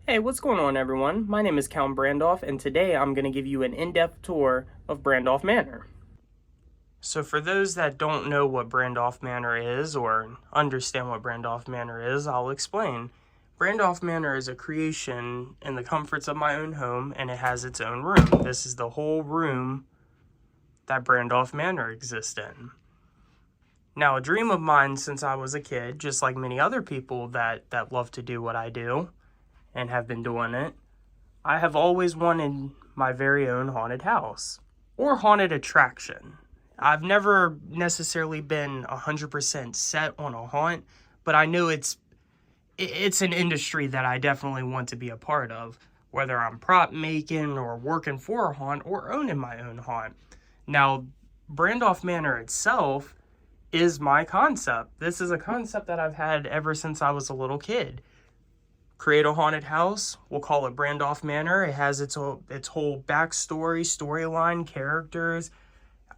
Hey, what's going on, everyone? My name is Count Brandolf, and today I'm going to give you an in-depth tour of Brandolf Manor. So for those that don't know what Brandolf Manor is or understand what Brandolf Manor is, I'll explain. Brandolf Manor is a creation in the comforts of my own home, and it has its own room. This is the whole room that Brandolf Manor exists in. Now, a dream of mine since I was a kid, just like many other people that love to do what I do, and have been doing it, I have always wanted my very own haunted house or haunted attraction. I've never necessarily been 100% set on a haunt, but I know it's an industry that I definitely want to be a part of, whether I'm prop making or working for a haunt or owning my own haunt. Now, Brandolf Manor itself is my concept. This is a concept that I've had ever since I was a little kid. Create a haunted house. We'll call it Brandolf Manor. It has its whole backstory, storyline, characters.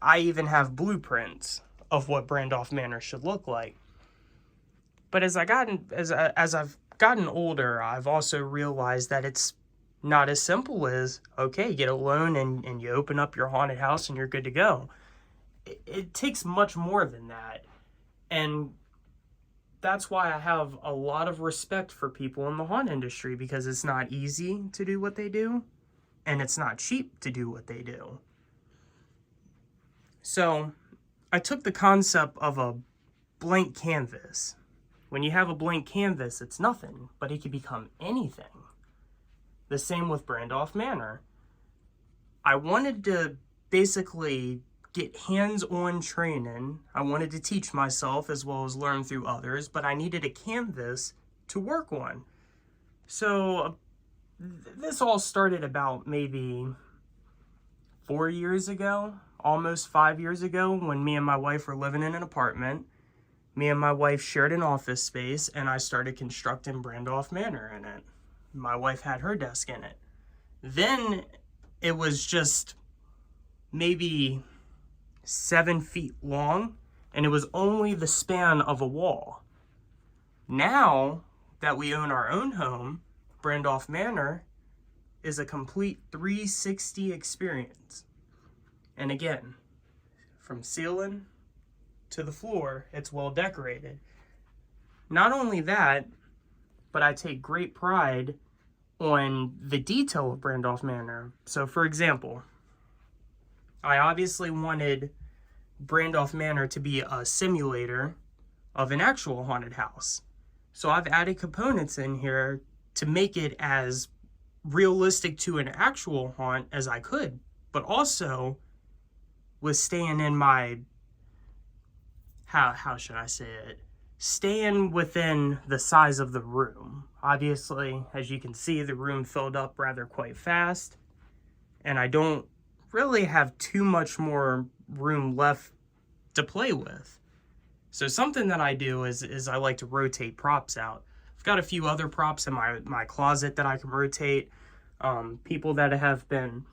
I even have blueprints of what Brandolf Manor should look like. But as I've gotten older, I've also realized that it's not as simple as, okay, you get a loan and you open up your haunted house and you're good to go. It takes much more than that. And that's why I have a lot of respect for people in the haunt industry, because it's not easy to do what they do, and it's not cheap to do what they do. So I took the concept of a blank canvas. When you have a blank canvas, it's nothing, but it can become anything. The same with Brandolf Manor. I wanted to basically get hands-on training. I wanted to teach myself as well as learn through others, but I needed a canvas to work on. So this all started about maybe 4 years ago, almost 5 years ago, when me and my wife were living in an apartment. Me and my wife shared an office space, and I started constructing Brandolf Manor in it. My wife had her desk in it. Then it was just maybe 7 feet long, and it was only the span of a wall. Now that we own our own home, Brandolf Manor is a complete 360 experience. And again, from ceiling to the floor, it's well decorated. Not only that, but I take great pride on the detail of Brandolf Manor. So for example, I obviously wanted Brandolf Manor to be a simulator of an actual haunted house. So I've added components in here to make it as realistic to an actual haunt as I could, but also with staying in my, how should I say it? Staying within the size of the room. Obviously, as you can see, the room filled up rather quite fast, and I don't really have too much more room left to play with. So something that I do is I like to rotate props out. I've got a few other props in my closet that I can rotate. People that have been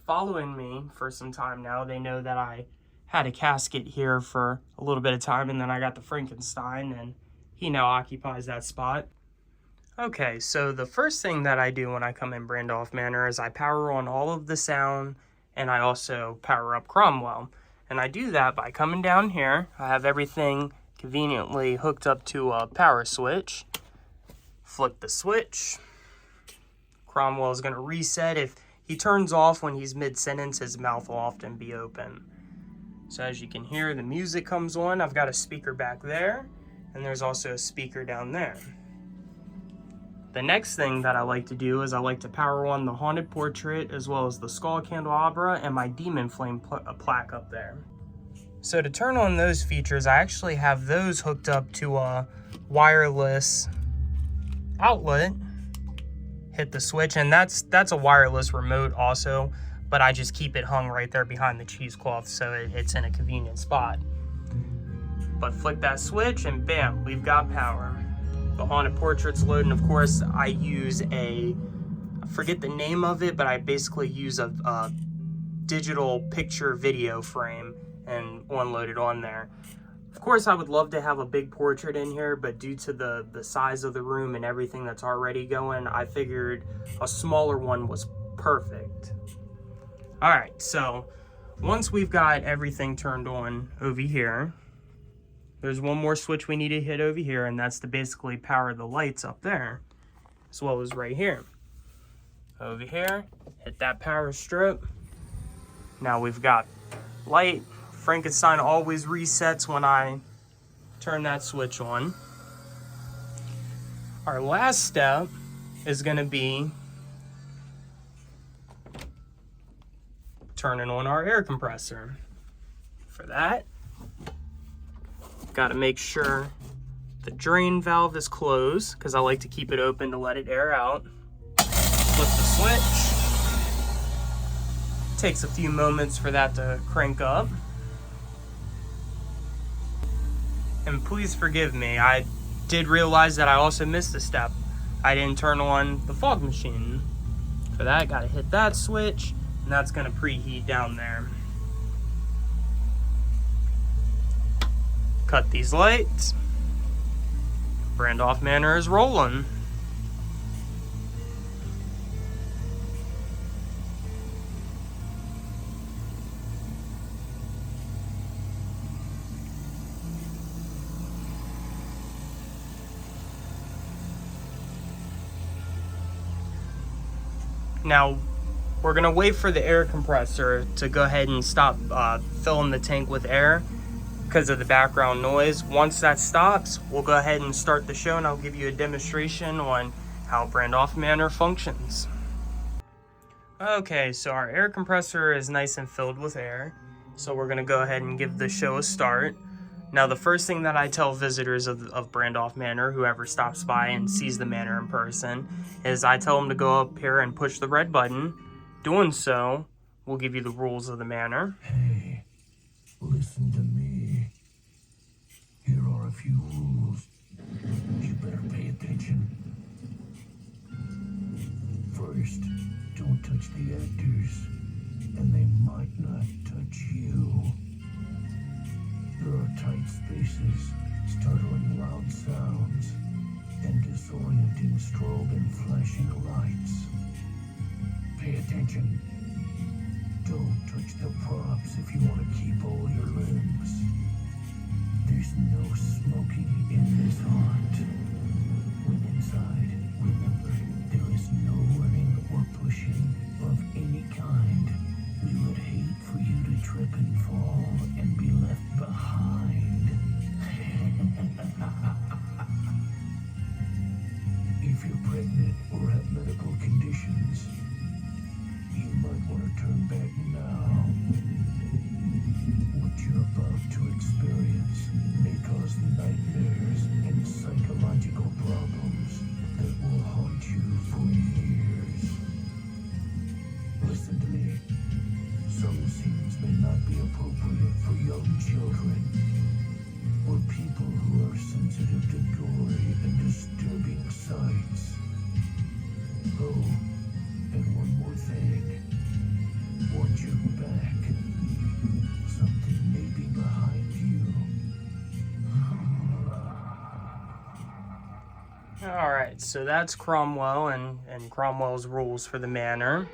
following me for some time now, they know that I had a casket here for a little bit of time, and then I got the Frankenstein, and he now occupies that spot. Okay, so the first thing that I do when I come in Brandolf Manor is I power on all of the sound, and I also power up Cromwell. And I do that by coming down here. I have everything conveniently hooked up to a power switch. Flick the switch. Cromwell is going to reset. If he turns off when he's mid-sentence, his mouth will often be open. So as you can hear, the music comes on. I've got a speaker back there, and there's also a speaker down there. The next thing that I like to do is I like to power on the haunted portrait as well as the skull candelabra and my demon flame plaque up there. So to turn on those features, I actually have those hooked up to a wireless outlet. Hit the switch, and that's a wireless remote also, but I just keep it hung right there behind the cheesecloth so it's in a convenient spot. But flick that switch and bam, we've got power. The haunted portrait's loading. Of course, I use I forget the name of it, but I basically use a digital picture video frame and unload it on there. Of course, I would love to have a big portrait in here, but due to the size of the room and everything that's already going, I figured a smaller one was perfect. All right, so once we've got everything turned on over here, there's one more switch we need to hit over here, and that's to basically power the lights up there, as well as right here. Over here, hit that power strip. Now we've got light. Frankenstein always resets when I turn that switch on. Our last step is going to be turning on our air compressor. For that, got to make sure the drain valve is closed, because I like to keep it open to let it air out. Flip the switch. Takes a few moments for that to crank up. And please forgive me, I did realize that I also missed a step. I didn't turn on the fog machine. For that, gotta hit that switch, and that's gonna preheat down there. Cut these lights. Brandolf Manor is rolling. Now, we're gonna wait for the air compressor to go ahead and stop filling the tank with air because of the background noise. Once that stops, we'll go ahead and start the show, and I'll give you a demonstration on how Brandolf Manor functions. Okay, so our air compressor is nice and filled with air, so we're gonna go ahead and give the show a start. Now, the first thing that I tell visitors of Brandolf Manor, whoever stops by and sees the manor in person, is I tell them to go up here and push the red button. Doing so will give you the rules of the manor. Hey, listen to me. Here are a few rules. You better pay attention. First, don't touch the actors, and they might not touch you. There are tight spaces, startling loud sounds, and disorienting strobe and flashing lights. Pay attention. Don't touch the props if you want to keep all your limbs. There's no smoking in this haunt. When inside, remember, there is no running or pushing of any kind. We would hate for you to trip and fall and be left behind. If you're pregnant or have medical conditions, you might want to turn back now. What you're about to experience may cause nightmares and psychological problems that will haunt you for years. Listen to me. Some scenes may not be appropriate for young children or people who are sensitive to gory and disturbing sights. Oh, and one more thing. Watch your back. Something may be behind you. Alright, so that's Cromwell and Cromwell's rules for the manor.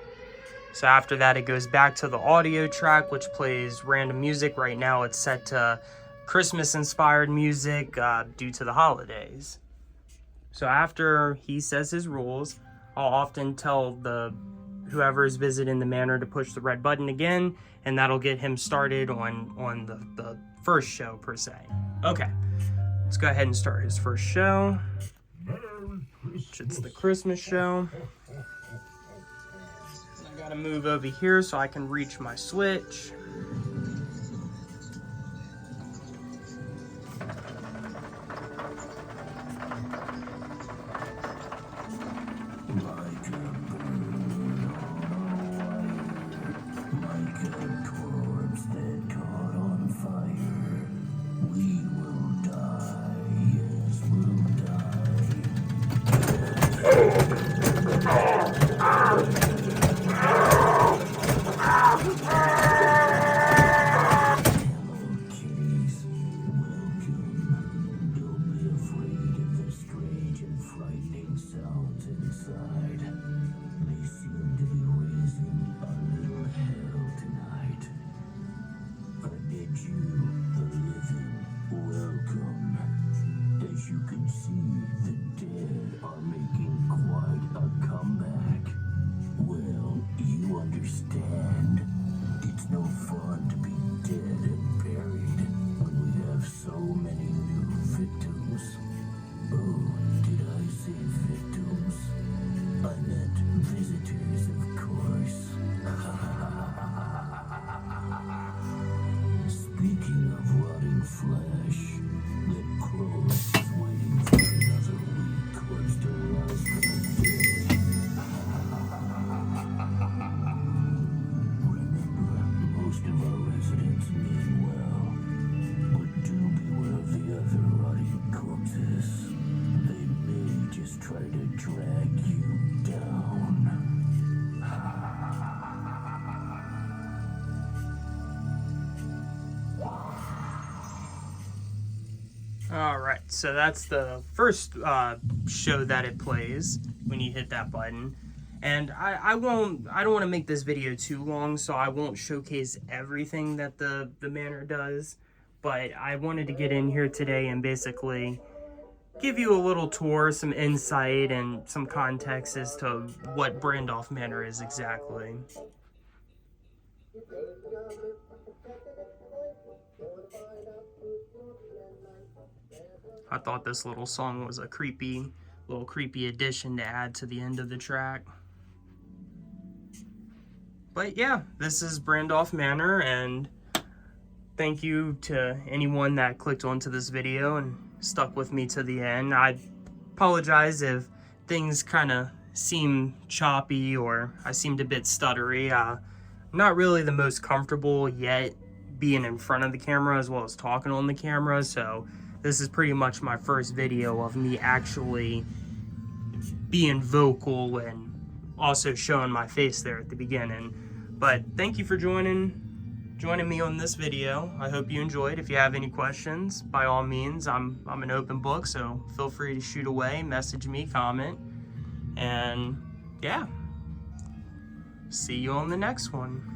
So after that, it goes back to the audio track, which plays random music. Right now, it's set to Christmas-inspired music due to the holidays. So after he says his rules, I'll often tell whoever is visiting the manor to push the red button again, and that'll get him started on the first show, per se. Okay, let's go ahead and start his first show, which it's the Christmas show. I gotta move over here so I can reach my switch. All right, so that's the first show that it plays when you hit that button. And I don't want to make this video too long, so I won't showcase everything that the manor does. But I wanted to get in here today and basically give you a little tour, some insight, and some context as to what Brandolf Manor is exactly. I thought this little song was a little creepy addition to add to the end of the track. But yeah, this is Brandolf Manor, and thank you to anyone that clicked onto this video and stuck with me to the end. I apologize if things kind of seem choppy or I seemed a bit stuttery. I'm not really the most comfortable yet being in front of the camera as well as talking on the camera, so this is pretty much my first video of me actually being vocal and also showing my face there at the beginning. But thank you for joining me on this video. I hope you enjoyed. If you have any questions, by all means, I'm an open book, so feel free to shoot away, message me, comment, and yeah, see you on the next one.